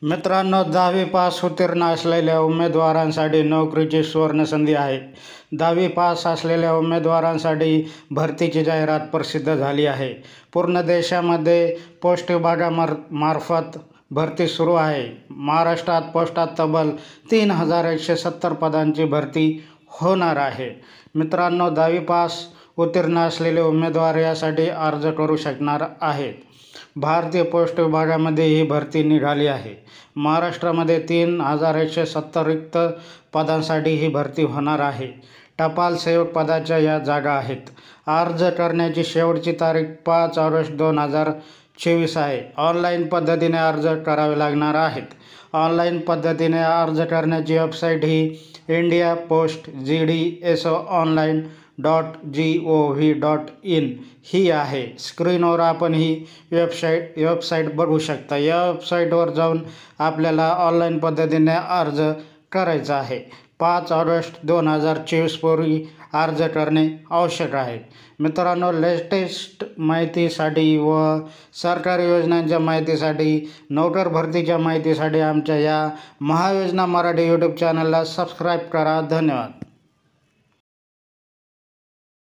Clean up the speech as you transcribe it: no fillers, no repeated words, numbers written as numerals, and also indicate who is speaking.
Speaker 1: मित्रांनो, 10वी पास उत्तीर्ण असलेल्या उमेदवारांसाठी नोकरीची सुवर्णसंधी आहे. 10वी पास असलेल्या उमेदवारांसाठी भरतीची जाहिरात प्रसिद्ध झाली आहे. पूर्ण देशामध्ये पोस्ट विभागामार्फत भरती सुरू आहे. महाराष्ट्रात पोस्टात तब्बल 3,170 पदांची भरती होणार आहे. मित्रांनो, 10वी पास उत्तीर्ण असलेले उमेदवार यासाठी अर्ज करू शकणार आहेत. भारतीय पोस्ट विभागामध्ये ही भरती निघाली आहे. महाराष्ट्रामध्ये 3,170 रिक्त पदांसाठी ही भरती होणार आहे. टपाल सेवक पदाच्या या जागा आहेत. अर्ज करण्याची शेवटची तारीख 5 ऑगस्ट 2024 आहे. ऑनलाईन पद्धतीने अर्ज करावे लागणार आहेत. ऑनलाईन पद्धतीने अर्ज करण्याची वेबसाईट ही indiapostsgdsoonline.gov.in ही आहे. स्क्रीनवर आपण ही वेबसाईट बघू शकता. या वेबसाईटवर जाऊन आपल्याला ऑनलाईन पद्धतीने अर्ज करायचा आहे. 5 ऑगस्ट 2024 पूर्वी अर्ज करणे आवश्यक आहे. मित्रांनो, लेटेस्ट माहितीसाठी व सरकारी योजनांच्या माहितीसाठी, नोकर भरतीच्या माहितीसाठी आमच्या या महायोजना मराठी यूट्यूब चॅनलला सबस्क्राईब करा. धन्यवाद.